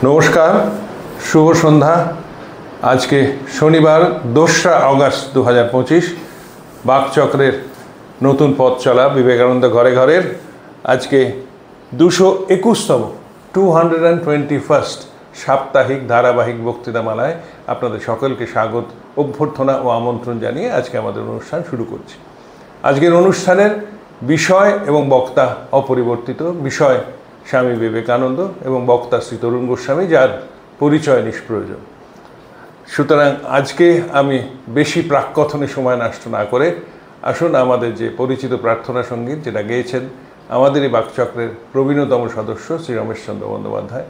নমস্কার, শুভ সন্ধ্যা। আজকে শনিবার 2রা অগাস্ট 2025, বাকচক্রের নতুন পথ চলা বিবেকানন্দ ঘরে ঘরের আজকে 221তম 221st সাপ্তাহিক ধারাবাহিক বক্তৃতামালায় আপনাদের সকলকে স্বাগত, অভ্যর্থনা ও আমন্ত্রণ জানিয়ে আজকে আমাদের অনুষ্ঠান শুরু করছি। আজকের অনুষ্ঠানের বিষয় এবং বক্তা অপরিবর্তিত। বিষয় স্বামী বিবেকানন্দ এবং বক্তা শ্রী তরুণ গোস্বামী, যার পরিচয় নিষ্প্রয়োজন। সুতরাং আজকে আমি বেশি প্রাককথনে সময় নষ্ট না করে আসুন আমাদের যে পরিচিত প্রার্থনা সঙ্গীত, যেটা গেয়েছেন আমাদের এই বাকচক্রের প্রবীণতম সদস্য শ্রী রমেশচন্দ্র বন্দ্যোপাধ্যায়,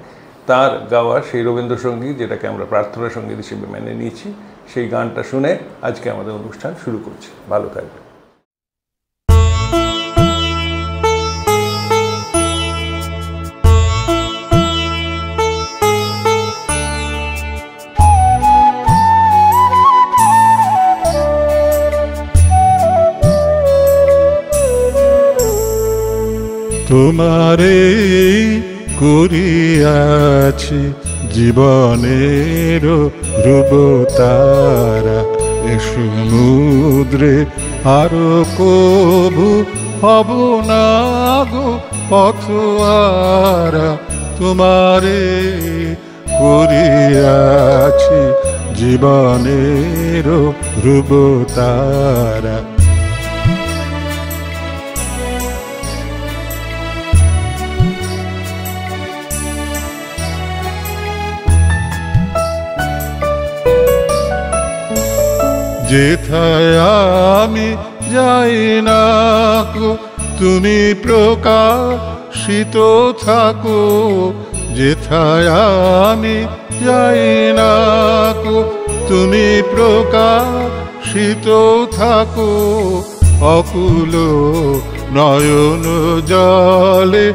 তার গাওয়া সেই রবীন্দ্রসঙ্গীত, যেটাকে আমরা প্রার্থনা সঙ্গীত হিসেবে মেনে নিয়েছি, সেই গানটা শুনে আজকে আমাদের অনুষ্ঠান শুরু করছি। ভালো থাকবেন। তোমারে করিয়াছি জীবনের ধ্রুবতারা, এ সমুদ্রে আরো কবু হব না গো পথহারা। তোমারে করিয়াছি জীবনের ধ্রুবতারা, যেথায় আমি যাই না গো তুমি প্রকাশিত থাকো। যেথায় আমি যাই না গো তুমি প্রকাশিত থাকো। অকুল নয়ন জলে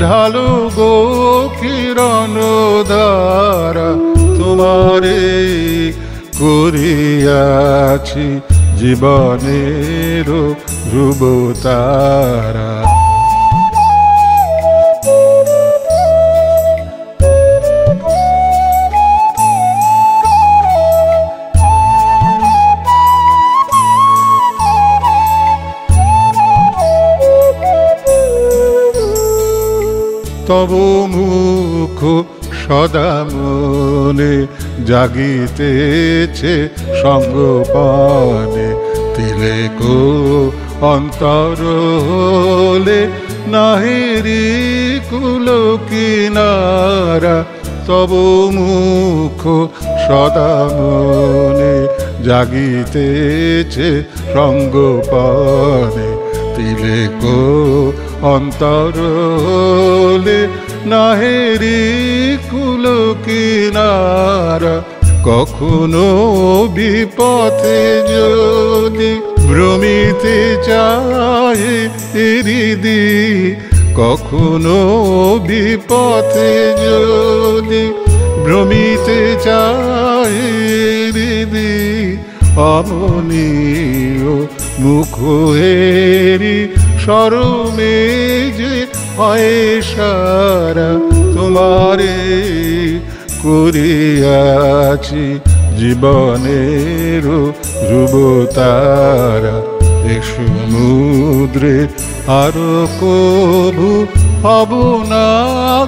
ঢালো গো কিরণ ধারা। তোমারে করিয়াছি জীবনের ধ্রুবতারা, তব মুখ সদা মনে জাগিতেছে সঙ্গপানে। তিলেক অন্তর হলে নাহিরি কুল কিনারা। তব মুখ সদা মনে জাগিতেছে সঙ্গপানে। তিলেক অন্তর হলে নাহেরি কুল কিনারা। কখনো বিপথে যদি ভ্রমিতে চায় হৃদি, কখনো বিপথে যদি ভ্রমিতে চায় হৃদি। অমনীয় মুখ হেরি শরমে যে হয় সারা। তোমারে করিয়াছি জীবনের ধ্রুবতারা, এ সমুদ্রে আরো কবু হব না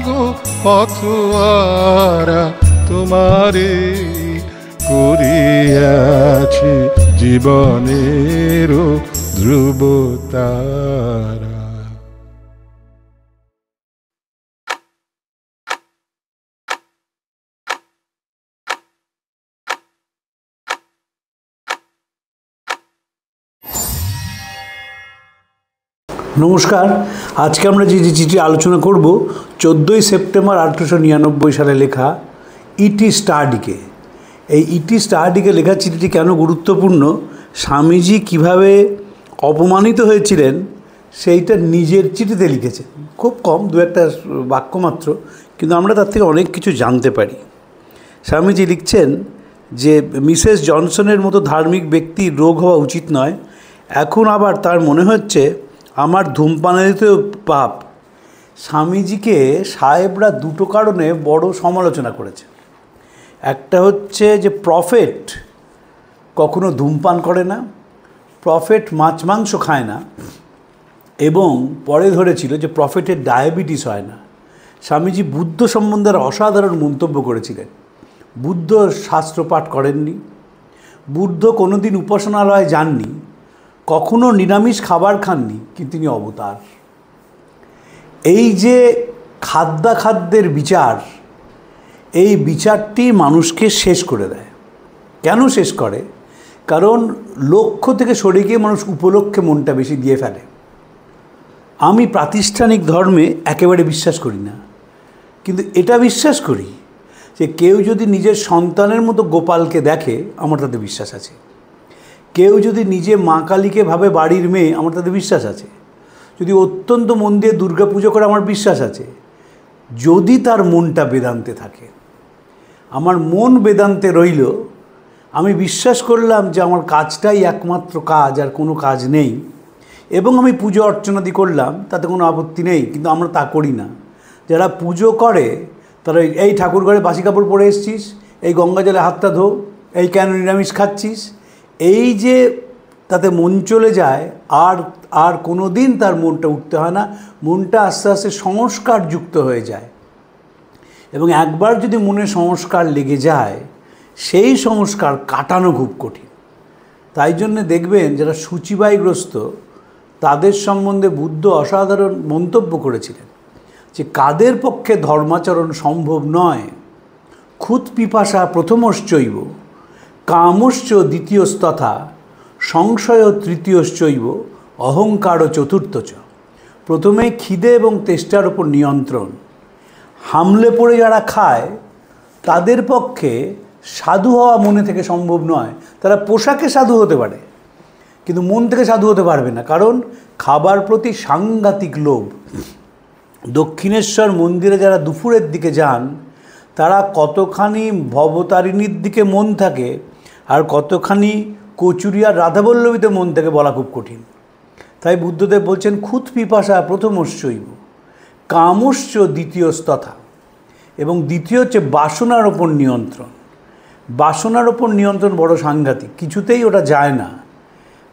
গো পথহারা। তোমারে করিয়াছি জীবনের ধ্রুবতারা। নমস্কার। আজকে আমরা যে চিঠি আলোচনা করব 14ই সেপ্টেম্বর 1899 সালে লেখা ইটি স্টার্ডিকে। এই ইটি স্টার্ডিকে লেখা চিঠিটি কেন গুরুত্বপূর্ণ, স্বামীজি কিভাবে অপমানিত হয়েছিলেন সেইটা নিজের চিঠিতে লিখেছেন। খুব কম, দু একটা বাক্য মাত্র, কিন্তু আমরা তার থেকে অনেক কিছু জানতে পারি। স্বামীজি লিখছেন যে মিসেস জনসনের মতো ধার্মিক ব্যক্তির রোগ হওয়া উচিত নয়। এখন আবার তার মনে হচ্ছে আমার ধূমপানেতেও পাপ। স্বামীজিকে সাহেবরা দুটো কারণে বড় সমালোচনা করেছে। একটা হচ্ছে যে প্রফেট কখনো ধূমপান করে না, প্রফেট মাছ মাংস খায় না, এবং পরে ধরেছিল যে প্রফেটের ডায়াবেটিস হয় না। স্বামীজি বুদ্ধ সম্বন্ধে অসাধারণ মন্তব্য করেছিলেন। বুদ্ধ শাস্ত্র পাঠ করেননি, বুদ্ধ কোনো দিন উপাসনালয়ে যাননি, কখনো নিরামিষ খাবার খাননি, কিন্তু তিনি অবতার। এই যে খাদ্যাখাদ্যের বিচার, এই বিচারটি মানুষকে শেষ করে দেয়। কেন শেষ করে? কারণ লক্ষ্য থেকে সরে গিয়ে মানুষ উপলক্ষে মনটা বেশি দিয়ে ফেলে। আমি প্রাতিষ্ঠানিক ধর্মে একেবারে বিশ্বাস করি না, কিন্তু এটা বিশ্বাস করি যে কেউ যদি নিজের সন্তানের মতো গোপালকে দেখে, আমার তাতে বিশ্বাস আছে। কেউ যদি নিজে মা কালীকে ভাবে বাড়ির মেয়ে, আমার তাতে বিশ্বাস আছে। যদি অত্যন্ত মন দিয়ে দুর্গা পুজো করে, আমার বিশ্বাস আছে, যদি তার মনটা বেদান্তে থাকে। আমার মন বেদান্তে রইল, আমি বিশ্বাস করলাম যে আমার কাজটাই একমাত্র কাজ, আর কোনো কাজ নেই, এবং আমি পুজো অর্চনাদি করলাম, তাতে কোনো আপত্তি নেই, কিন্তু আমরা তা করি না। যারা পুজো করে তারা এই ঠাকুর ঘরে বাসি কাপড় পরে এসছিস, এই গঙ্গা জলে হাতটা ধো, এই কেন নিরামিষ খাচ্ছিস, এই যে তাতে মন চলে যায়, আর কোনো দিন তার মনটা উঠতে হয় না। মনটা আস্তে আস্তে সংস্কারযুক্ত হয়ে যায়, এবং একবার যদি মনে সংস্কার লেগে যায়, সেই সংস্কার কাটানো খুব কঠিন। তাই জন্যে দেখবেন যারা সূচিবায়গ্রস্ত, তাদের সম্বন্ধে বুদ্ধ অসাধারণ মন্তব্য করেছিলেন যে কাদের পক্ষে ধর্মাচরণ সম্ভব নয়। ক্ষুৎ পিপাসা প্রথমশ্চৈব, কামশ্চ দ্বিতীয়স্তথা, সংশয় তৃতীয়শ্চৈব, অহংকার চতুর্থচ। প্রথমে খিদে এবং তেষ্টার ওপর নিয়ন্ত্রণ। হামলে পড়ে যারা খায়, তাদের পক্ষে সাধু হওয়া মনে থেকে সম্ভব নয়। তারা পোশাকে সাধু হতে পারে, কিন্তু মন থেকে সাধু হতে পারবে না, কারণ খাবার প্রতি সাংঘাতিক লোভ। দক্ষিণেশ্বর মন্দিরে যারা দুপুরের দিকে যান, তারা কতখানি ভবতারিণীর দিকে মন থাকে আর কতখানি কচুরিয়ার রাধাবল্লভীতে মন থেকে বলা খুব কঠিন। তাই বুদ্ধদেব বলছেন ক্ষুৎ পিপাসা প্রথমশ্চৈব, কামশ্চ দ্বিতীয়স্তথা, এবং দ্বিতীয় হচ্ছে বাসনার ওপর নিয়ন্ত্রণ। বাসনার ওপর নিয়ন্ত্রণ বড় সাংঘাতিক, কিছুতেই ওটা যায় না।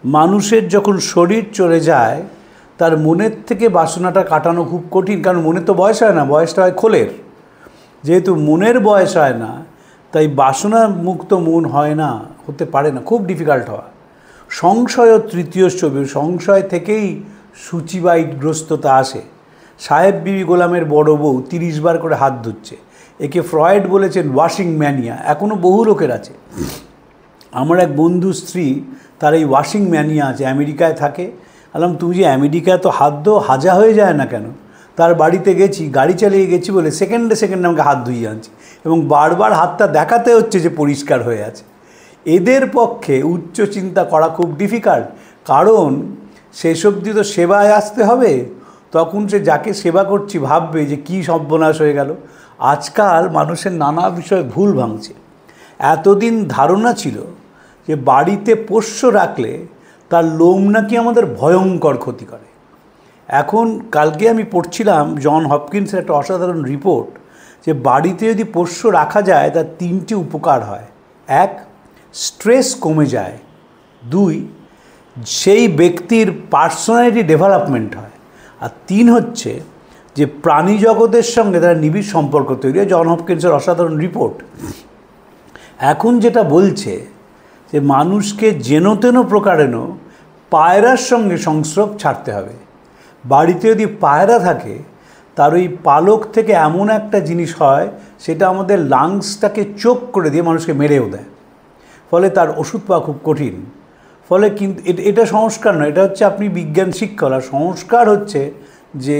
মানুষের যখন শরীর চলে যায়, তার মনের থেকে বাসনাটা কাটানো খুব কঠিন, কারণ মনের তো বয়স হয় না, বয়সটা হয় খোলের। যেহেতু মনের বয়স হয় না, তাই বাসনা মুক্ত মন হয় না, হতে পারে না, খুব ডিফিকাল্ট হওয়া। সংশয় তৃতীয় ছবি, সংশয় থেকেই সূচিবায়গ্রস্ততা আসে। সাহেব বিবি গোলামের বড় বউ 30 বার করে হাত ধুচ্ছে, একে ফ্রয়েড বলেছেন ওয়াশিং ম্যানিয়া। এখনও বহু লোকের আছে। আমার এক বন্ধু স্ত্রী, তার এই ওয়াশিং ম্যানিয়া আছে, আমেরিকায় থাকে। বললাম তুমি যে আমেরিকায় তো হাত ধো, হাজা হয়ে যায় না কেন? তার বাড়িতে গেছি, গাড়ি চালিয়ে গেছি বলে সেকেন্ডে আমাকে হাত ধুইয়ে আনছি, এবং বারবার হাতটা দেখাতে হচ্ছে যে পরিষ্কার হয়ে আছে। এদের পক্ষে উচ্চ চিন্তা করা খুব ডিফিকাল্ট, কারণ সেসব দিয়ে তো সেবায় আসতে হবে। তখন সে যাকে সেবা করছি ভাববে যে কী সর্বনাশ হয়ে গেল। আজকাল মানুষের নানা বিষয়ে ভুল ভাঙছে। এতদিন ধারণা ছিল যে বাড়িতে পোষ্য রাখলে তার লোম নাকি আমাদের ভয়ঙ্কর ক্ষতি করে। এখন কালকে আমি পড়ছিলাম জন হপকিন্সের একটা অসাধারণ রিপোর্ট, যে বাড়িতে যদি পোষ্য রাখা যায় তার 3টি উপকার হয়। 1, স্ট্রেস কমে যায়। 2, সেই ব্যক্তির পার্সোনালিটি ডেভেলপমেন্ট হয়। আর 3 হচ্ছে যে প্রাণী জগতের সঙ্গে তারা নিবিড় সম্পর্ক তৈরি হয়। জন হপকিন্সের অসাধারণ রিপোর্ট। এখন যেটা বলছে যে মানুষকে যেন তেন প্রকারেণ পায়রার সঙ্গে সংস্রব ছাড়তে হবে। বাড়িতে যদি পায়রা থাকে, তার ওই পালক থেকে এমন একটা জিনিস হয়, সেটা আমাদের লাংসটাকে চোক করে দিয়ে মানুষকে মেরেও দেয়, ফলে তার ওষুধ পাওয়া খুব কঠিন। ফলে কিন্তু এটা সংস্কার নয়, এটা হচ্ছে আপনি বিজ্ঞান শিক্ষা। আর সংস্কার হচ্ছে যে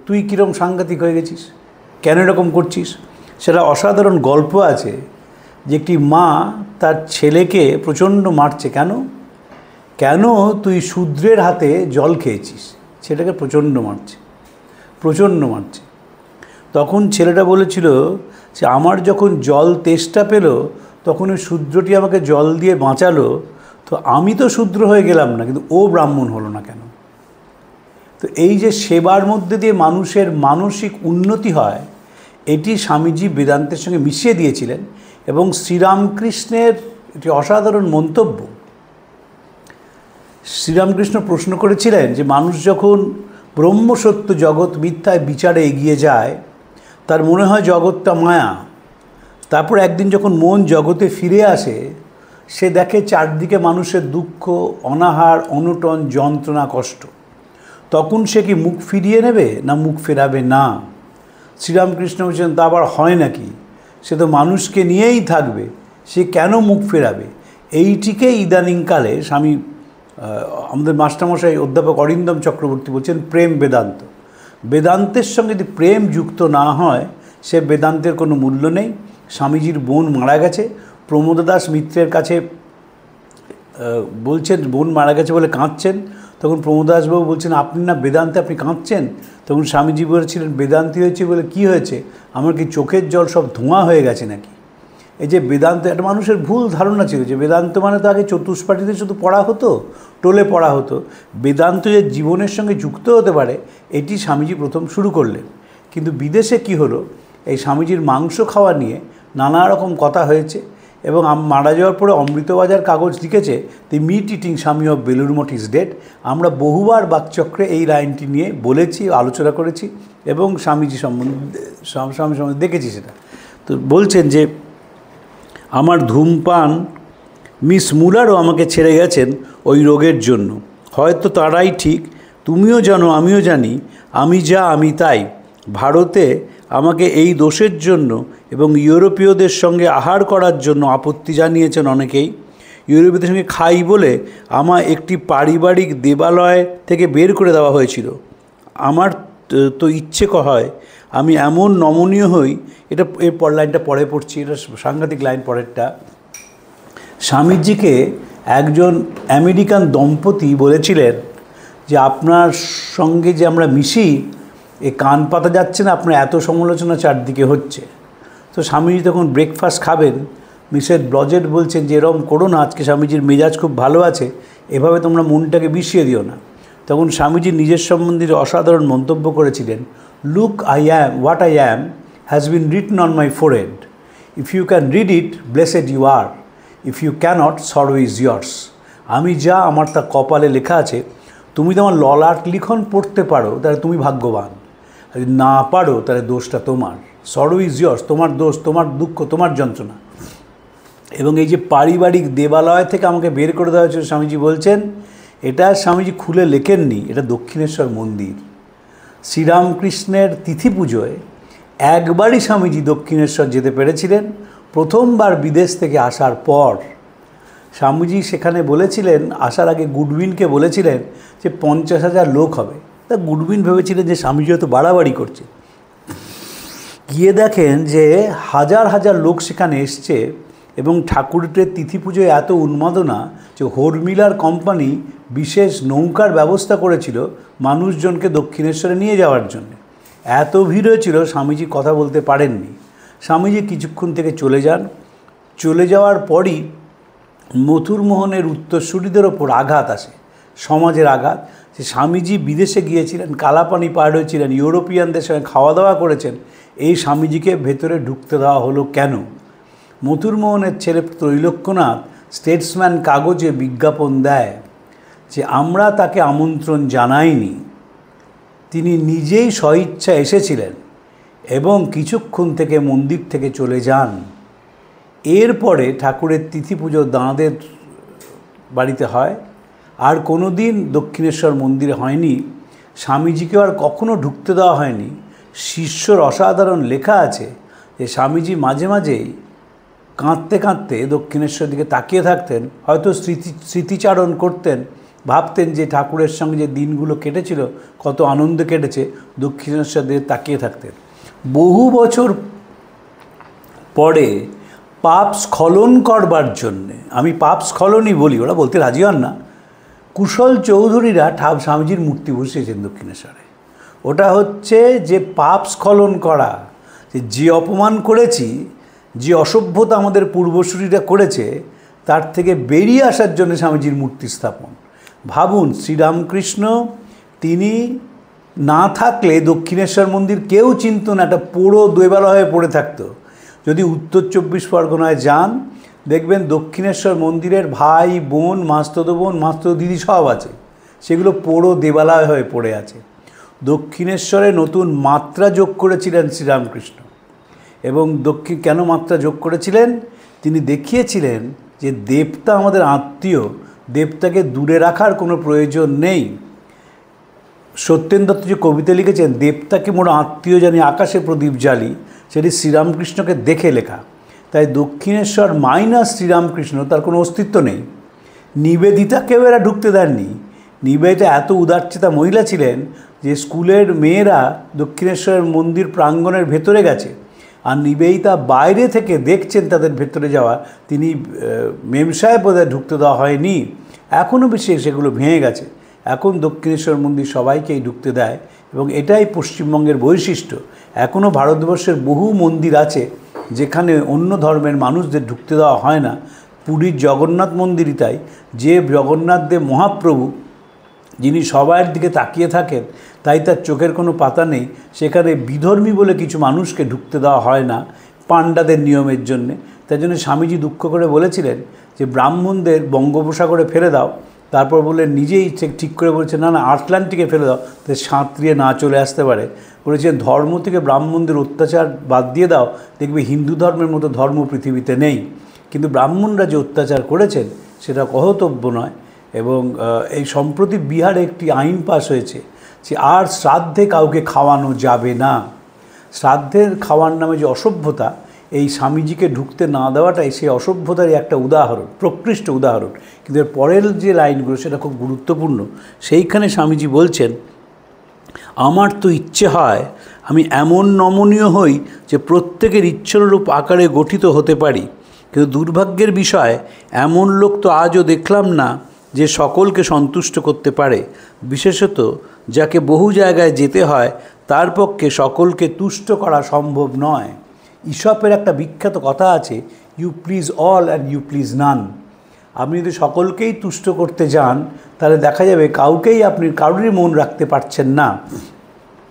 তুই কীরকম সাংঘাতিক হয়ে গেছিস, কেন এরকম করছিস। সেটা অসাধারণ গল্প আছে যে একটি মা তার ছেলেকে প্রচণ্ড মারছে। কেন তুই শূদ্রের হাতে জল খেয়েছিস, ছেলেকে প্রচণ্ড মারছে। তখন ছেলেটা বলেছিল যে আমার যখন জল তেষ্টা পেল, তখন ওই শূদ্রটি আমাকে জল দিয়ে বাঁচালো, তো আমি তো শূদ্র হয়ে গেলাম না, কিন্তু ও ব্রাহ্মণ হলো না কেন? তো এই যে সেবার মধ্যে দিয়ে মানুষের মানসিক উন্নতি হয়, এটি স্বামীজি বেদান্তের সঙ্গে মিশিয়ে দিয়েছিলেন। এবং শ্রীরামকৃষ্ণের একটি অসাধারণ মন্তব্য, শ্রীরামকৃষ্ণ প্রশ্ন করেছিলেন যে মানুষ যখন ব্রহ্মসত্য জগৎ মিথ্যায় বিচারে এগিয়ে যায়, তার মনে হয় জগৎটা মায়া। তারপর একদিন যখন মন জগতে ফিরে আসে, সে দেখে চারদিকে মানুষের দুঃখ, অনাহার, অনটন, যন্ত্রণা, কষ্ট। তখন সে কি মুখ ফিরিয়ে নেবে না মুখ ফেরাবে না? শ্রীরামকৃষ্ণ বলছেন, তা আবার হয় নাকি? সে তো মানুষকে নিয়েই থাকবে, সে কেন মুখ ফেরাবে? এইটিকে ইদানিংকালে স্বামী আমাদের মাস্টারমশাই অধ্যাপক অরিন্দম চক্রবর্তী বলছেন প্রেম বেদান্ত। বেদান্তের সঙ্গে যদি প্রেম যুক্ত না হয়, সে বেদান্তের কোনো মূল্য নেই। স্বামীজির বোন মারা গেছে, প্রমোদ দাস মিত্রের কাছে বলছেন বোন মারা গেছে বলে কাঁদছেন। তখন প্রমোদ দাসবাবু বলছেন, আপনি না বেদান্তে, আপনি কাঁদছেন? তখন স্বামীজি বলেছিলেন, বেদান্তি হয়েছে বলে কি হয়েছে? আমার কি চোখের জল সব ধোঁয়া হয়ে গেছে নাকি? এই যে বেদান্ত, একটা মানুষের ভুল ধারণা ছিল যে বেদান্ত মানে তো আগে চতুষ্পাঠীতে শুধু পড়া হতো, টোলে পড়া হতো। বেদান্ত যে জীবনের সঙ্গে যুক্ত হতে পারে, এটি স্বামীজি প্রথম শুরু করলেন। কিন্তু বিদেশে কি হলো, এই স্বামীজির মাংস খাওয়া নিয়ে নানা রকম কথা হয়েছে। এবং মারা যাওয়ার পরে অমৃতবাজার কাগজ লিখেছে, দি মিট ইটিং স্বামী of Belur Math is dead. আমরা বহুবার বাকচক্রে এই লাইনটি নিয়ে বলেছি, আলোচনা করেছি এবং স্বামী সম্বন্ধে দেখেছি সেটা। তো বলছেন যে আমার ধূমপান, মিস মুলারও আমাকে ছেড়ে গেছেন ওই রোগের জন্য। হয়তো তারাই ঠিক, তুমিও জানো আমিও জানি, আমি যা আমি তাই। ভারতে আমাকে এই দোষের জন্য এবং ইউরোপীয়দের সঙ্গে আহার করার জন্য আপত্তি জানিয়েছেন অনেকেই। ইউরোপীয়দের সঙ্গে খাই বলে আমার একটি পারিবারিক দেবালয় থেকে বের করে দেওয়া হয়েছিল। আমার তো ইচ্ছে হয় আমি এমন নমনীয় হই। এটা এর পর লাইনটা পরে পড়ছি, এটা সাংঘাতিক লাইন পরেরটা। স্বামীজিকে একজন আমেরিকান দম্পতি বলেছিলেন যে আপনার সঙ্গে যে আমরা মিশি, এ কান পাতা যাচ্ছে না, আপনার এত সমালোচনা চারদিকে হচ্ছে। তো স্বামীজি তখন ব্রেকফাস্ট খাবেন, মিসেস ব্লজেট বলছেন যে এরকম করো না, আজকে স্বামীজির মেজাজ খুব ভালো আছে, এভাবে তোমরা মনটাকে বিষিয়ে দিও না। তখন স্বামীজি নিজের সম্বন্ধে অসাধারণ মন্তব্য করেছিলেন, look I am what I am has been written on my forehead. If you can read it blessed you are, if you can't sorrow is yours. আমি যা, আমার তা কপালে লেখা আছে। তুমি তোমার ললাট লিখন পড়তে পারো, তাহলে তুমি ভাগ্যবান। যদি না পারো তাহলে দোষটা তোমার। সরো ইজ ইয়ার্স, তোমার দোষ, তোমার দুঃখ, তোমার যন্ত্রণা। এবং এই যে পারিবারিক দেবালয় থেকে আমাকে বের করে দেওয়া হয়েছিল, স্বামীজি বলছেন, এটা স্বামীজি খুলে লেখেননি, এটা দক্ষিণেশ্বর মন্দির। শ্রীরামকৃষ্ণের তিথি পুজোয় একবারই স্বামীজি দক্ষিণেশ্বর যেতে পেরেছিলেন, প্রথমবার বিদেশ থেকে আসার পর। স্বামীজি সেখানে বলেছিলেন, আসার আগে গুডউইনকে বলেছিলেন যে 50,000 লোক হবে। তা গুডউইন ভেবেছিলেন যে স্বামীজি হয়তো বাড়াবাড়ি করছে। গিয়ে দেখেন যে হাজার হাজার লোক সেখানে এসছে এবং ঠাকুরের তিথি পুজোয় এত উন্মাদনা যে হোরমিলার কোম্পানি বিশেষ নৌকার ব্যবস্থা করেছিল মানুষজনকে দক্ষিণেশ্বরে নিয়ে যাওয়ার জন্য। এত ভিড় হয়েছিল, স্বামীজি কথা বলতে পারেননি। স্বামীজি কিছুক্ষণ থেকে চলে যান। চলে যাওয়ার পরই মথুরমোহনের উত্তরসূরিদের ওপর আঘাত আসে, সমাজের আঘাত। যে স্বামীজি বিদেশে গিয়েছিলেন, কালাপানি পার হয়েছিলেন, ইউরোপিয়ানদের সঙ্গে খাওয়া দাওয়া করেছেন, এই স্বামীজিকে ভেতরে ঢুকতে দেওয়া হলো কেন? মথুরমোহনের ছেলে ত্রৈলোক্যনাথ স্টেটসম্যান কাগজে বিজ্ঞাপন দেয় যে আমরা তাকে আমন্ত্রণ জানাইনি, তিনি নিজেই স্বইচ্ছা এসেছিলেন এবং কিছুক্ষণ থেকে মন্দির থেকে চলে যান। এরপরে ঠাকুরের তিথি পুজো দাঁদের বাড়িতে হয়, আর কোনো দিন দক্ষিণেশ্বর মন্দিরে হয়নি। স্বামীজিকে আর কখনো ঢুকতে দেওয়া হয়নি। শিষ্যর অসাধারণ লেখা আছে যে স্বামীজি মাঝে মাঝেই কাঁদতে কাঁদতে দক্ষিণেশ্বর দিকে তাকিয়ে থাকতেন, হয়তো স্মৃতিচারণ করতেন, ভাবতেন যে ঠাকুরের সঙ্গে যে দিনগুলো কেটেছিল, কত আনন্দে কেটেছে, দক্ষিণেশ্বর দিকে তাকিয়ে থাকতেন। বহু বছর পরে পাপ স্খলন করবার জন্যে, আমি পাপ স্খলনই বলি, ওরা বলতে রাজি হন না, কুশল চৌধুরীরা স্বামীজির মূর্তি বসিয়েছেন দক্ষিণেশ্বরে। ওটা হচ্ছে যে পাপ স্খলন করা, যে অপমান করেছি, যে অসভ্যতা আমাদের পূর্বসূরীরা করেছে, তার থেকে বেরিয়ে আসার জন্য স্বামীজির মূর্তি স্থাপন। ভাবুন, শ্রীরামকৃষ্ণ তিনি না থাকলে দক্ষিণেশ্বর মন্দির কেউ চিনত না, একটা পোড়ো দোয়েবালা হয়ে পড়ে থাকতো। যদি উত্তর 24 পরগনায় যান, দেখবেন দক্ষিণেশ্বর মন্দিরের ভাই বোন, মাস্ততো বোন, মাস্ততো দিদি সব আছে, সেগুলো পোড়ো দেবালয় হয়ে পড়ে আছে। দক্ষিণেশ্বরে নতুন মাত্রা যোগ করেছিলেন শ্রীরামকৃষ্ণ। এবং কেন মাত্রা যোগ করেছিলেন? তিনি দেখিয়েছিলেন যে দেবতা আমাদের আত্মীয়, দেবতাকে দূরে রাখার কোনো প্রয়োজন নেই। সত্যেন দত্ত যে কবিতা লিখেছেন, দেবতাকে মোর আত্মীয় জানি আকাশে প্রদীপ জ্বালি, সেটি শ্রীরামকৃষ্ণকে দেখে লেখা। তাই দক্ষিণেশ্বর মাইনাস শ্রীরামকৃষ্ণ, তার কোনো অস্তিত্ব নেই। নিবেদিতাকেও এরা ঢুকতে দেননি। নিবেদিতা এত উদারচেতা মহিলা ছিলেন যে স্কুলের মেয়েরা দক্ষিণেশ্বরের মন্দির প্রাঙ্গণের ভেতরে গেছে, আর নিবেদিতা বাইরে থেকে দেখছেন তাদের ভেতরে যাওয়া। তিনি মেমসাহেব বোধহয় ঢুকতে দেওয়া হয়নি, এখনও বেশি সেগুলো ভেঙে গেছে। এখন দক্ষিণেশ্বর মন্দির সবাইকেই ঢুকতে দেয়, এবং এটাই পশ্চিমবঙ্গের বৈশিষ্ট্য। এখনও ভারতবর্ষের বহু মন্দির আছে যেখানে অন্য ধর্মের মানুষদের ঢুকতে দেওয়া হয় না। পুরীর জগন্নাথ মন্দিরই তাই, যে জগন্নাথ দেব মহাপ্রভু, যিনি সবার দিকে তাকিয়ে থাকেন, তাই তার চোখের কোনো পাতা নেই, সেখানে বিধর্মী বলে কিছু মানুষকে ঢুকতে দেওয়া হয় না পাণ্ডাদের নিয়মের জন্যে। তাই জন্য স্বামীজি দুঃখ করে বলেছিলেন যে ব্রাহ্মণদের বঙ্গোপসাগরে ফেলে দাও। তারপর বলে নিজেই ঠিক করে বলছে, না না, আটলান্টিকে ফেলে দাও, তাই সাঁতরিয়ে না চলে আসতে পারে। বলেছেন ধর্ম থেকে ব্রাহ্মণদের অত্যাচার বাদ দিয়ে দাও, দেখবে হিন্দু ধর্মের মতো ধর্ম পৃথিবীতে নেই। কিন্তু ব্রাহ্মণরা যে অত্যাচার করেছেন সেটা কহতব্য নয়। এবং এই সম্প্রতি বিহারে একটি আইন পাস হয়েছে যে আর শ্রাদ্ধে কাউকে খাওয়ানো যাবে না। শ্রাদ্ধের খাওয়ার নামে যে অসভ্যতা, এই স্বামীজিকে ঢুকতে না দেওয়াটাই সেই অসভ্যতারই একটা উদাহরণ, প্রকৃষ্ট উদাহরণ। কিন্তু এর পরের যে লাইনগুলো সেটা খুব গুরুত্বপূর্ণ। সেইখানে স্বামীজি বলছেন, আমার তো ইচ্ছে হয় আমি এমন নমনীয় হই যে প্রত্যেকের ইচ্ছানুরূপ আকারে গঠিত হতে পারি, কিন্তু দুর্ভাগ্যের বিষয় এমন লোক তো আজও দেখলাম না যে সকলকে সন্তুষ্ট করতে পারে। বিশেষত যাকে বহু জায়গায় যেতে হয় তার পক্ষে সকলকে তুষ্ট করা সম্ভব নয়। ঈশপের একটা বিখ্যাত কথা আছে, you please all and you please none. আপনি যদি সকলকেই তুষ্ট করতে যান, তাহলে দেখা যাবে আপনি কারোরই মন রাখতে পারছেন না।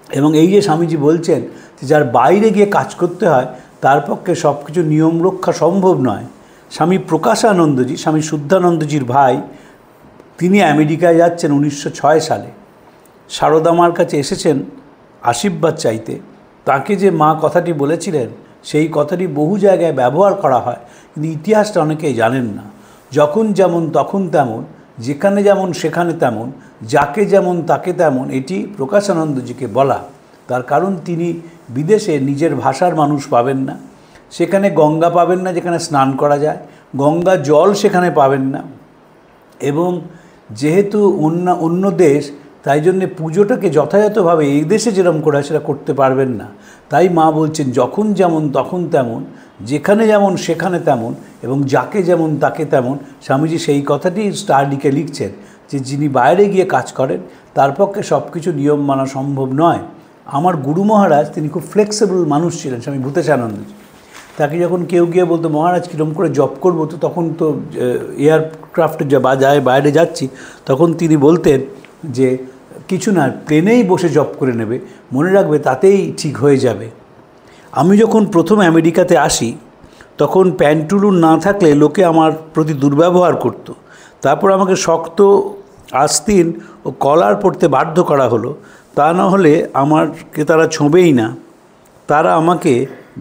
এবং এই যে স্বামীজি বলছেন যে যার বাইরে গিয়ে কাজ করতে হয়, তার পক্ষে সব কিছু নিয়ম রক্ষা সম্ভব নয়। স্বামী প্রকাশানন্দজি, স্বামী শুদ্ধানন্দজির ভাই, তিনি আমেরিকায় যাচ্ছেন 1906 সালে। সারদা মার কাছে এসেছেন আশীর্বাদ চাইতে। তাকে যে মা কথাটি বলেছিলেন, সেই কথাটি বহু জায়গায় ব্যবহার করা হয়, কিন্তু ইতিহাসটা অনেকেই জানেন না। যখন যেমন তখন তেমন, যেখানে যেমন সেখানে তেমন, যাকে যেমন তাকে তেমন, এটি প্রকাশানন্দজিকে বলা। তার কারণ তিনি বিদেশে নিজের ভাষার মানুষ পাবেন না, সেখানে গঙ্গা পাবেন না যেখানে স্নান করা যায়, গঙ্গা জল সেখানে পাবেন না। এবং যেহেতু অন্য দেশ, তাই জন্যে পুজোটাকে যথাযথভাবে এই দেশে যেরকম করে সেটা করতে পারবেন না। তাই মা বলছেন যখন যেমন তখন তেমন, যেখানে যেমন সেখানে তেমন, এবং যাকে যেমন তাকে তেমন। স্বামীজি সেই কথাটি স্টাডিকে লিখছেন যে যিনি বাইরে গিয়ে কাজ করেন তার পক্ষে সব কিছু নিয়ম মানা সম্ভব নয়। আমার গুরু মহারাজ, তিনি খুব ফ্লেক্সিবল মানুষ ছিলেন, স্বামী ভূতেশানন্দজি। তাকে যখন কেউ গিয়ে বলতো মহারাজ কীরকম করে জব করবো, তো তখন তো এয়ারক্রাফটে বাইরে যাচ্ছি, তখন তিনি বলতেন যে কিছু না, প্লেনেই বসে জব করে নেবে, মনে রাখবে তাতেই ঠিক হয়ে যাবে। আমি যখন প্রথম আমেরিকাতে আসি, তখন প্যান্টুলুন না থাকলে লোকে আমার প্রতি দুর্ব্যবহার করত। তারপর আমাকে শক্ত আস্তিন ও কলার পরতে বাধ্য করা হলো, তা না হলে আমাকে তারা ছোঁবেই না। তারা আমাকে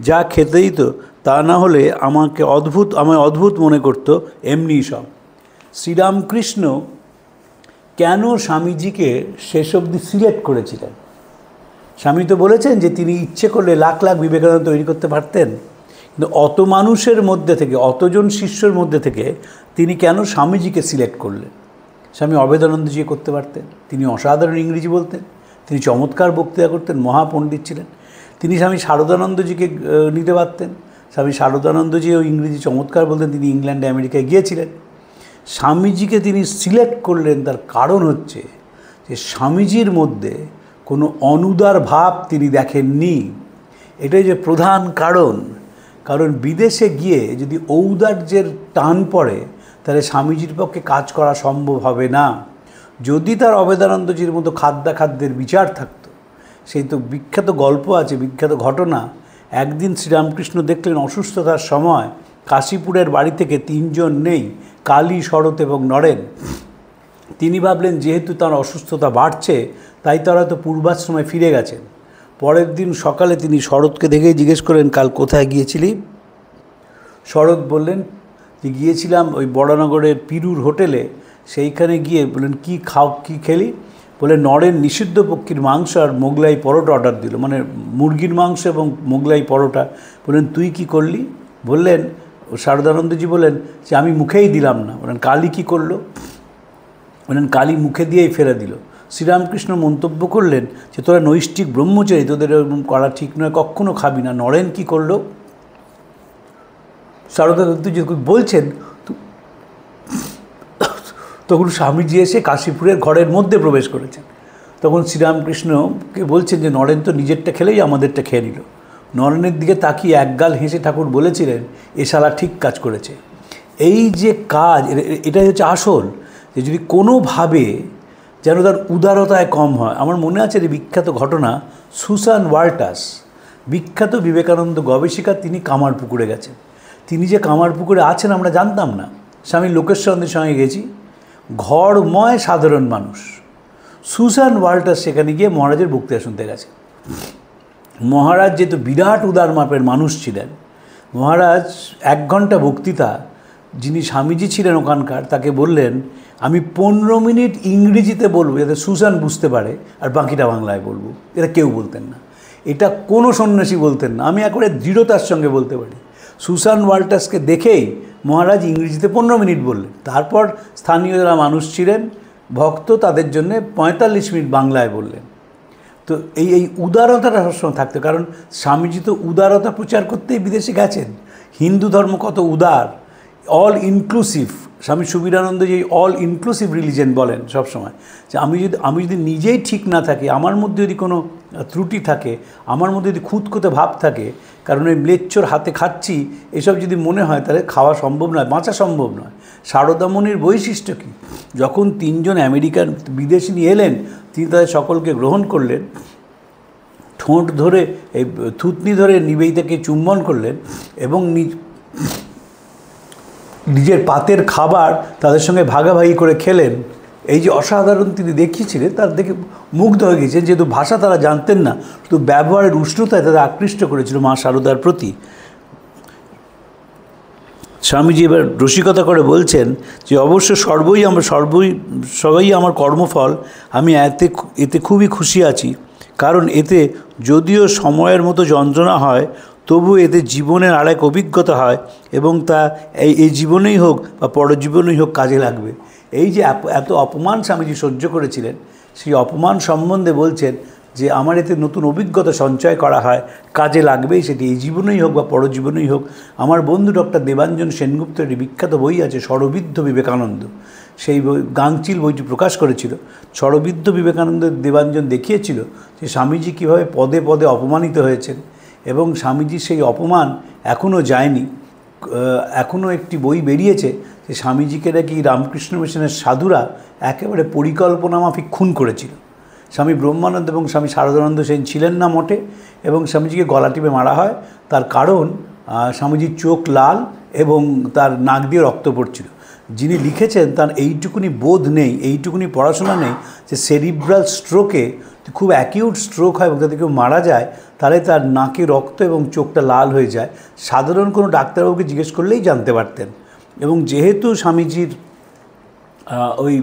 যা খেতে দিত তা না হলে আমায় অদ্ভুত মনে করত, এমনি সব। শ্রীরামকৃষ্ণ কেন স্বামীজিকে শেষ অবধি সিলেক্ট করেছিলেন? স্বামী তো বলেছেন যে তিনি ইচ্ছে করলে লাখ লাখ বিবেকানন্দ তৈরি করতে পারতেন, কিন্তু অত মানুষের মধ্যে থেকে, অতজন শিষ্যর মধ্যে থেকে তিনি কেন স্বামীজিকে সিলেক্ট করলেন? স্বামী অভেদানন্দজি করতে পারতেন। তিনি অসাধারণ ইংরেজি বলতেন, তিনি চমৎকার বক্তৃতা করতেন, মহাপণ্ডিত ছিলেন। তিনি স্বামী শারদানন্দজিকে নিতে পারতেন। স্বামী শারদানন্দজিও ইংরেজি চমৎকার বলতেন, তিনি ইংল্যান্ডে আমেরিকায় গিয়েছিলেন। স্বামীজিকে তিনি সিলেক্ট করলেন, তার কারণ হচ্ছে যে স্বামীজির মধ্যে কোনো অনুদার ভাব তিনি দেখেননি। এটাই যে প্রধান কারণ। কারণ বিদেশে গিয়ে যদি ঔদার্যের টান পড়ে, তাহলে স্বামীজির পক্ষে কাজ করা সম্ভব হবে না। যদি তার অভেদানন্দজির মতো খাদ্যাখাদ্যের বিচার থাকতো, সেই তো বিখ্যাত গল্প আছে, বিখ্যাত ঘটনা। একদিন শ্রীরামকৃষ্ণ দেখলেন অসুস্থতার সময় কাশীপুরের বাড়ি থেকে 3 জন নেই, কালী, শরৎ এবং নরেন। তিনি ভাবলেন যেহেতু তার অসুস্থতা বাড়ছে তাই তারা তো পূর্বাশ্রমে ফিরে গেছেন। পরের দিন সকালে তিনি শরৎকে দেখেই জিজ্ঞেস করলেন, কাল কোথায় গিয়েছিলি? শরৎ বললেন যে গিয়েছিলাম ওই বড়নগরের পিরুর হোটেলে, সেইখানে গিয়ে বললেন কী খেলি? বলে নরেন নিষিদ্ধ পক্ষীর মাংস আর মোগলাই পরোটা অর্ডার দিল, মানে মুরগির মাংস এবং মোগলাই পরোটা। বললেন তুই কি করলি? বললেন শারদানন্দজি বললেন যে আমি মুখেই দিলাম না। বললেন কালী কী করলো? বললেন কালী মুখে দিয়েই ফেলে দিল। শ্রীরামকৃষ্ণ মন্তব্য করলেন যে তোরা নৈষ্ঠিক ব্রহ্মচারী, তোদের এরকম করা ঠিক নয়, কখনো খাবি না। নরেন কি করলো? শারদানন্দজি বলছেন তখন স্বামীজি এসে কাশীপুরের ঘরের মধ্যে প্রবেশ করেছেন। তখন শ্রীরামকৃষ্ণকে বলছেন যে নরেন তো নিজেরটা খেলেই আমাদেরটা খেয়ে নিল। নরেনের দিকে তাকিয়ে একগাল হেসে ঠাকুর বলেছিলেন এ শালা ঠিক কাজ করেছে। এই যে কাজ, এটাই হচ্ছে আসল, যে যদি কোনোভাবে যেন তার উদারতায় কম হয়। আমার মনে আছে যে বিখ্যাত ঘটনা, সুসান ওয়াল্টাস, বিখ্যাত বিবেকানন্দ গবেষিকা, তিনি কামারপুকুরে গেছেন। তিনি যে কামারপুকুরে আছেন আমরা জানতাম না। স্বামী লোকেশ্বরের সঙ্গে গেছি, ঘরময় সাধারণ মানুষ। সুসান ওয়াল্টাস সেখানে গিয়ে মহারাজের বক্তৃতা শুনতে গেছে। মহারাজ যেহেতু বিরাট উদার মাপের মানুষ ছিলেন, মহারাজ 1 ঘন্টা বক্তৃতা, যিনি স্বামীজি ছিলেন ওখানকার, তাকে বললেন আমি 15 মিনিট ইংরেজিতে বলবো যাতে সুসান বুঝতে পারে, আর বাকিটা বাংলায় বলবো। এটা কেউ বলতেন না, এটা কোনো সন্ন্যাসী বলতেন না। আমি একেবারে দৃঢ়তার সঙ্গে বলতে পারি। সুসান ওয়াল্টাসকে দেখেই মহারাজ ইংরেজিতে 15 মিনিট বললেন। তারপর স্থানীয় যারা মানুষ ছিলেন ভক্ত, তাদের জন্য 45 মিনিট বাংলায় বললেন। তো এই উদারতাটা সবসময় থাকতো, কারণ স্বামীজি তো উদারতা প্রচার করতেই বিদেশে গেছেন। হিন্দু ধর্ম কত উদার, অল ইনক্লুসিভ। স্বামী সুবীরানন্দ যে অল ইনক্লুসিভ রিলিজেন বলেন সবসময়, যে আমি যদি নিজেই ঠিক না থাকি, আমার মধ্যে যদি কোনো ত্রুটি থাকে, আমার মধ্যে যদি খুঁতখুঁতে ভাব থাকে, কারণ ওই ম্লেচ্ছর হাতে খাচ্ছি এসব যদি মনে হয়, তাহলে খাওয়া সম্ভব নয়, বাঁচা সম্ভব নয়। শারদামণির বৈশিষ্ট্য কী? যখন 3 জন আমেরিকান বিদেশিনী এলেন, তিনি তাদের সকলকে গ্রহণ করলেন, ঠোঁট ধরে এই থুতনি ধরে নিবেদিতাকে চুম্বন করলেন এবং নিজের পাতের খাবার তাদের সঙ্গে ভাগাভাগি করে খেলেন। এই যে অসাধারণ তিনি দেখিয়েছিলেন, তার দেখে মুগ্ধ হয়ে গেছেন। যেহেতু ভাষা তারা জানতেন না, শুধু ব্যবহারের উষ্ণতায় তাদের আকৃষ্ট করেছিল মা শারদার প্রতি। স্বামীজি এবার রসিকতা করে বলছেন যে অবশ্য সবই আমার কর্মফল। আমি এতে খুবই খুশি আছি, কারণ এতে যদিও সময়ের মতো যন্ত্রণা হয়, তবু এতে জীবনের আরেক অভিজ্ঞতা হয় এবং তা এই জীবনেই হোক বা পরজীবনেই হোক কাজে লাগবে। এই যে এত অপমান স্বামীজি সহ্য করেছিলেন, সেই অপমান সম্বন্ধে বলছেন যে আমার এতে নতুন অভিজ্ঞতা সঞ্চয় করা হয়, কাজে লাগবেই, সেটি এই জীবনেই হোক বা পরজীবনেই হোক। আমার বন্ধু ডক্টর দেবাঞ্জন সেনগুপ্তের একটি বিখ্যাত বই আছে, ষড়বিদ্ধ বিবেকানন্দ। সেই বই গাংচিল বইটি প্রকাশ করেছিল। ষড়বিদ্ধ বিবেকানন্দ দেবাঞ্জন দেখিয়েছিল যে স্বামীজি কীভাবে পদে পদে অপমানিত হয়েছেন, এবং স্বামীজির সেই অপমান এখনও যায়নি। এখনও একটি বই বেরিয়েছে যে স্বামীজিকে নাকি রামকৃষ্ণ মিশনের সাধুরা একেবারে পরিকল্পনা মাফিক খুন করেছিল। স্বামী ব্রহ্মানন্দ এবং স্বামী শারদানন্দ সেন ছিলেন না মোটে, এবং স্বামীজিকে গলা টিপে মারা হয়। তার কারণ স্বামীজির চোখ লাল এবং তার নাক দিয়ে রক্ত পড়ছিল। যিনি লিখেছেন তার এইটুকুনি বোধ নেই, এইটুকুনি পড়াশোনা নেই যে সেরিব্রাল স্ট্রোকে খুব অ্যাকিউট স্ট্রোক হয় এবং যদি কেউ মারা যায় তাহলে তার নাকে রক্ত এবং চোখটা লাল হয়ে যায়। সাধারণ কোনো ডাক্তারবাবুকে জিজ্ঞেস করলেই জানতে পারতেন। এবং যেহেতু স্বামীজির ওই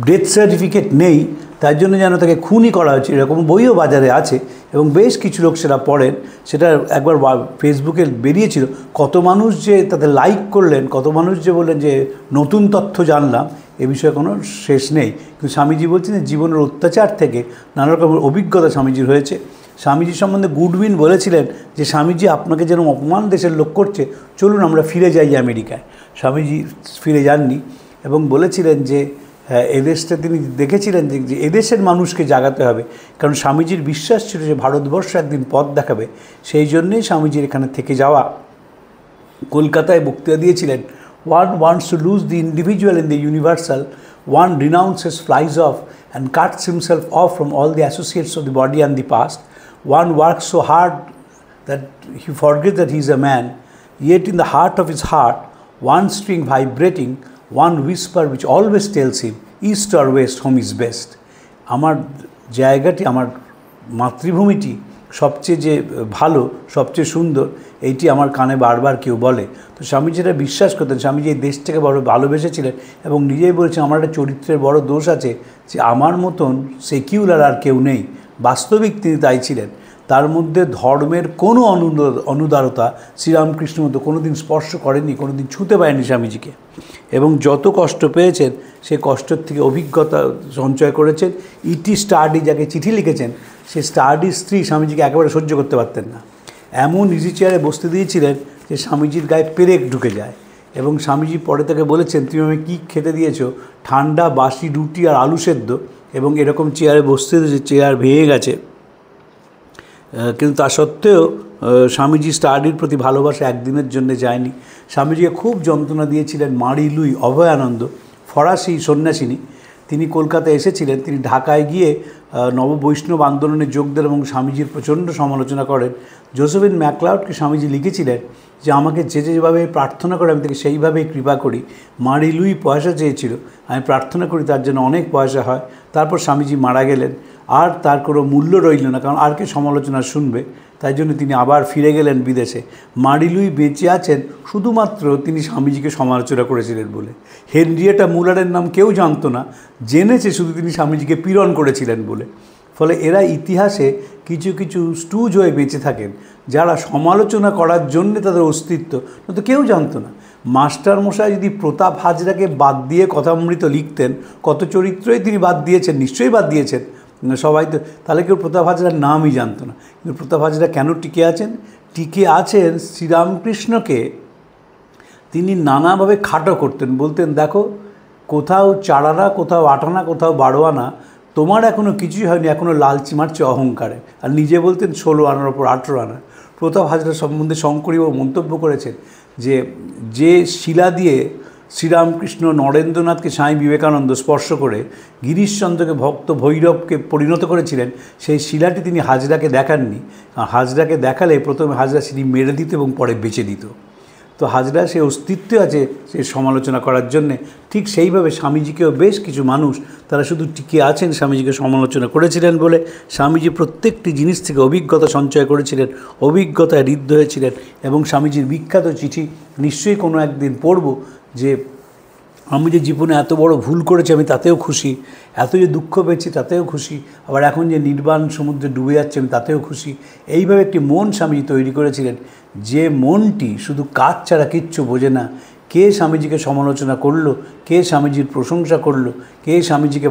ডেথ সার্টিফিকেট নেই, তার জন্য যেন তাকে খুনই করা হয়েছে এরকম বইও বাজারে আছে, এবং বেশ কিছু লোক সেটা পড়েন। সেটা একবার ফেসবুকে বেরিয়েছিল, কত মানুষ যে তাদের লাইক করলেন, কত মানুষ যে বললেন যে নতুন তথ্য জানলাম, এ বিষয়ে কোনো শেষ নেই। কিন্তু স্বামীজি বলছেন যে জীবনের অত্যাচার থেকে নানা রকমের অভিজ্ঞতা স্বামীজির হয়েছে। স্বামীজি সম্বন্ধে গুডউইন বলেছিলেন যে স্বামীজি আপনাকে যেরকম অপমান দেশের লোক করছে, চলুন আমরা ফিরে যাই আমেরিকায়। স্বামীজি ফিরে যাননি এবং বলেছিলেন যে এদেশটা তিনি দেখেছিলেন যে এদেশের মানুষকে জাগাতে হবে, কারণ স্বামীজির বিশ্বাস ছিল যে ভারতবর্ষ একদিন পথ দেখাবে। সেই জন্যেই স্বামীজির এখানে থেকে যাওয়া। কলকাতায় বক্তৃতা দিয়েছিলেন, one wants to lose the individual in the universal one renounces, flies off and cuts himself off from all the associates of the body and the past. One works so hard that he forgets that he is a man, yet in the heart of his heart, one string vibrating, one whisper which always tells him, east or west, home is best. আমার জায়গাটি, আমার মাতৃভূমিটি সবচেয়ে যে ভালো, সবচেয়ে সুন্দর, এইটি আমার কানে বারবার কেউ বলে। তো স্বামীজি এটা বিশ্বাস করতেন। স্বামীজি এই দেশটাকে বড় ভালোবেসেছিলেন এবং নিজেই বলেছেন, আমার একটা চরিত্রের বড় দোষ আছে যে আমার মতন সেকিউলার আর কেউ নেই। বাস্তবিক তিনি তাই ছিলেন। তার মধ্যে ধর্মের কোনো অনুদারতা শ্রীরামকৃষ্ণের মতো কোনো দিন স্পর্শ করেনি, কোনো দিন ছুঁতে পারেনি স্বামীজিকে। এবং যত কষ্ট পেয়েছেন সে কষ্টের থেকে অভিজ্ঞতা সঞ্চয় করেছেন। ইটি স্টাডি যাকে চিঠি লিখেছেন, সে স্টাডির স্ত্রী স্বামীজিকে একেবারে সহ্য করতে পারতেন না। এমন ইজি চেয়ারে বসতে দিয়েছিলেন যে স্বামীজির গায়ে পেরেক ঢুকে যায়। এবং স্বামীজি পরে তাকে বলেছেন, তুমি আমি কী খেতে দিয়েছো? ঠান্ডা বাসি রুটি আর আলু সেদ্ধ। এবং এরকম চেয়ারে বসতে দিয়েছে, চেয়ার ভেঙে গেছে। কিন্তু তা সত্ত্বেও স্বামীজি স্টাডির প্রতি ভালোবাসা একদিনের জন্য যায়নি। স্বামীজিকে খুব যন্ত্রণা দিয়েছিলেন মারি লুই অভয়ানন্দ, ফরাসি সন্ন্যাসিনী। তিনি কলকাতায় এসেছিলেন। তিনি ঢাকায় গিয়ে নববৈষ্ণব আন্দোলনে যোগ দেন এবং স্বামীজির প্রচণ্ড সমালোচনা করেন। জোসেফিন ম্যাকলাউডকে স্বামীজি লিখেছিলেন যে আমাকে যেভাবে প্রার্থনা করে আমি তাকে সেইভাবেই কৃপা করি। মারি লুই পয়সা চেয়েছিল, আমি প্রার্থনা করি তার জন্য অনেক পয়সা হয়। তারপর স্বামীজি মারা গেলেন, আর তার কোনো মূল্য রইল না, কারণ আর কে সমালোচনা শুনবে। তাই জন্য তিনি আবার ফিরে গেলেন বিদেশে। মারি লুই বেঁচে আছেন শুধুমাত্র তিনি স্বামীজিকে সমালোচনা করেছিলেন বলে। হেনরিয়েটা মুলারের নাম কেউ জানতো না, জেনেছে শুধু তিনি স্বামীজিকে পীড়ন করেছিলেন বলে। ফলে এরা ইতিহাসে কিছু কিছু স্টুজ হয়ে বেঁচে থাকেন, যারা সমালোচনা করার জন্যে তাদের অস্তিত্ব, তো কেউ জানতো না। মাস্টার মশাই যদি প্রতাপ হাজরাকে বাদ দিয়ে কথামৃত লিখতেন, কত চরিত্রই তিনি বাদ দিয়েছেন, নিশ্চয়ই বাদ দিয়েছেন সবাই, তো তাহলে কেউ প্রতাপ হাজরার নামই জানতো না। কিন্তু প্রতাপ হাজরা কেন টিকে আছেন? টিকে আছেন শ্রীরামকৃষ্ণকে তিনি নানাভাবে খাটো করতেন। বলতেন, দেখো কোথাও 4 আনা, কোথাও 8 আনা, কোথাও 12 আনা, তোমার এখনও কিছুই হয়নি, এখনও লালচি মারছে অহংকারে। আর নিজে বলতেন 16 আনার ওপর 18 আনা। প্রতাপ হাজরা সম্বন্ধে শঙ্করীবাবু মন্তব্য করেছেন যে শিলা দিয়ে শ্রীরামকৃষ্ণ নরেন্দ্রনাথকে স্বামী বিবেকানন্দ স্পর্শ করে গিরিশচন্দ্রকে ভক্ত ভৈরবকে পরিণত করেছিলেন, সেই শিলাটি তিনি হাজরাকে দেখাননি। হাজরাকে দেখালে প্রথমে হাজরা সেটি মেরে দিত এবং পরে বেচে দিত। তো হাজরা সে অস্তিত্ব আছে সে সমালোচনা করার জন্যে। ঠিক সেইভাবে স্বামীজিকেও বেশ কিছু মানুষ তারা শুধু টিকে আছেন স্বামীজিকে সমালোচনা করেছিলেন বলে। স্বামীজি প্রত্যেকটি জিনিস থেকে অভিজ্ঞতা সঞ্চয় করেছিলেন, অভিজ্ঞতায় ঋদ্ধ হয়েছিলেন। এবং স্বামীজির বিখ্যাত চিঠি নিশ্চয়ই কোনো একদিন পড়ব, যে আমি যে জীবনে এত বড় ভুল করেছি আমি তাতেও খুশি, এত যে দুঃখ পেয়েছি তাতেও খুশি, আবার এখন যে নির্বাণ সমুদ্রে ডুবে যাচ্ছে আমি তাতেও খুশি। এইভাবে একটি মন স্বামীজি তৈরি করেছিলেন, যে মনটি শুধু কাজ ছাড়া কিচ্ছু বোঝে না। কে স্বামীজিকে সমালোচনা করলো, কে স্বামীজির প্রশংসা করলো, কে স্বামীজিকে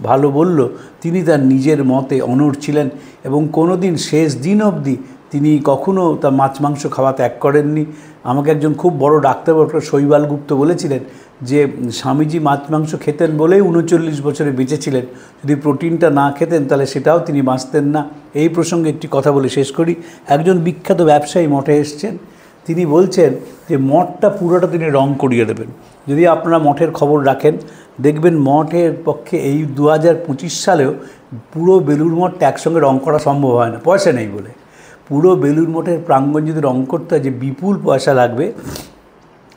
ভালো বলল, তিনি তার নিজের মতে অনড় ছিলেন। এবং কোনো দিন শেষ দিন অবধি তিনি কখনও তার মাছ মাংস খাওয়া ত্যাগ করেননি। আমাকে একজন খুব বড় ডাক্তার শৈবাল গুপ্ত বলেছিলেন যে স্বামীজি মাছ মাংস খেতেন বলেই 39 বছরে বেঁচেছিলেন, যদি প্রোটিনটা না খেতেন তাহলে সেটাও তিনি বাঁচতেন না। এই প্রসঙ্গে একটি কথা বলে শেষ করি। একজন বিখ্যাত ব্যবসায়ী মঠে এসছেন, তিনি বলছেন যে মঠটা পুরোটা তিনি রং করিয়ে দেবেন। যদি আপনারা মঠের খবর রাখেন দেখবেন মঠের পক্ষে এই 2025 সালেও পুরো বেলুড় মঠটা একসঙ্গে রং করা সম্ভব হয় না, পয়সা নেই বলে। পুরো বেলুড় মঠের প্রাঙ্গণ যদি রং করতে হয় যে বিপুল পয়সা লাগবে,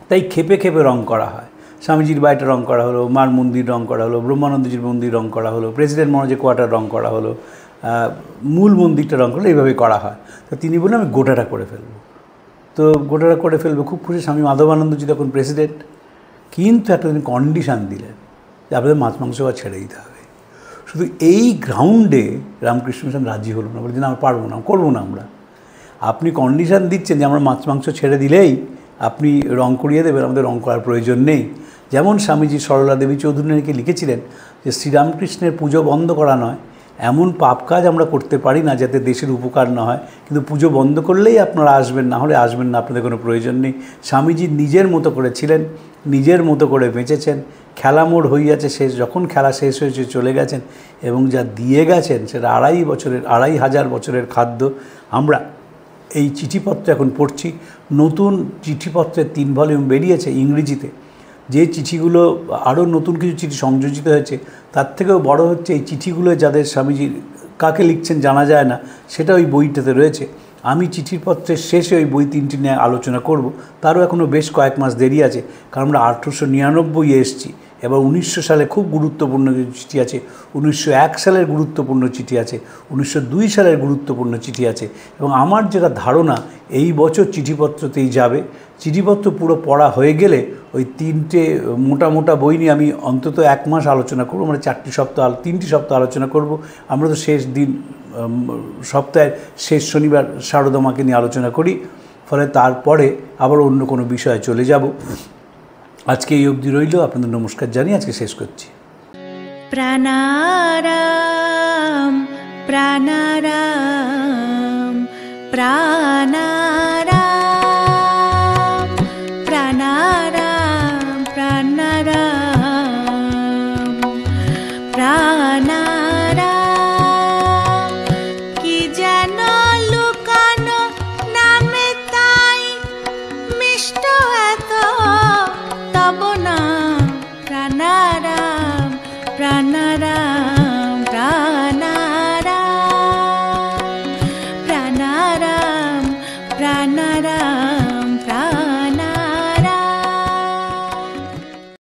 তাই খেপে খেপে রং করা হয়। স্বামীজির বাড়িটা রং করা হলো, মার মন্দির রং করা হলো, ব্রহ্মানন্দজির মন্দির রং করা হলো, প্রেসিডেন্ট মহারাজের কোয়ার্টার রং করা হলো, মূল মন্দিরটা রং করলো, এইভাবে করা হয়। তো তিনি বললেন আমি গোটাটা করে ফেলবো। তো গোটাটা করে ফেলবো, খুব খুশি। স্বামী মাধবানন্দজি তখন প্রেসিডেন্ট। কিন্তু একটা দিন কন্ডিশান দিলেন যে আপনাদের মাছ মাংস ছেড়ে দিতে হবে। শুধু এই গ্রাউন্ডে রামকৃষ্ণ মিশন রাজি হলো না, বলছেন আমরা পারবো না, করবো না আমরা। আপনি কন্ডিশান দিচ্ছেন যে আমরা মাছ মাংস ছেড়ে দিলেই আপনি রং করিয়ে দেবেন, আমাদের রং করার প্রয়োজন নেই। যেমন স্বামীজি সরলা দেবী চৌধুরীকে লিখেছিলেন যে শ্রীরামকৃষ্ণের পুজো বন্ধ করা নয়, এমন পাপ কাজ আমরা করতে পারি না যাতে দেশের উপকার না হয়, কিন্তু পুজো বন্ধ করলেই আপনারা আসবেন, না হলে আসবেন না, আপনাদের কোনো প্রয়োজন নেই। স্বামীজি নিজের মতো করেছিলেন, নিজের মতো করে বেঁচেছেন। খেলা মোড় হইয়াছে শেষ, যখন খেলা শেষ হয়েছে চলে গেছেন, এবং যা দিয়ে গেছেন সেটা 2,500 বছরের খাদ্য। আমরা এই চিঠিপত্র এখন পড়ছি, নতুন চিঠিপত্রের 3 ভলিউম বেরিয়েছে ইংরেজিতে। যে চিঠিগুলো আরও নতুন কিছু চিঠি সংযোজিত হয়েছে, তার থেকেও বড় হচ্ছে এই চিঠিগুলো যাদের স্বামীজি কাকে লিখছেন জানা যায় না, সেটা ওই বইটাতে রয়েছে। আমি চিঠির পত্রের শেষে ওই বই তিনটি নিয়ে আলোচনা করব। তারও এখনও বেশ কয়েক মাস দেরি আছে, কারণ আমরা 1899 এসেছি। এবার 1900 সালে খুব গুরুত্বপূর্ণ চিঠি আছে, 1901 সালের গুরুত্বপূর্ণ চিঠি আছে, 1902 সালের গুরুত্বপূর্ণ চিঠি আছে। এবং আমার যেটা ধারণা এই বছর চিঠিপত্রতেই যাবে। চিঠিপত্র পুরো পড়া হয়ে গেলে ওই তিনটে মোটা মোটা বই নিয়ে আমি অন্তত 1 মাস আলোচনা করব, মানে 3টি সপ্তাহ আলোচনা করব। আমরা তো শেষ দিন সপ্তাহের শেষ শনিবার শারদা মাকে নিয়ে আলোচনা করি, ফলে তারপরে আবার অন্য কোনো বিষয়ে চলে যাব। আজকে এই অবধি রইল, আপনাদের নমস্কার জানিয়ে আজকে শেষ করছি। প্রাণারাম প্রাণারাম প্রাণা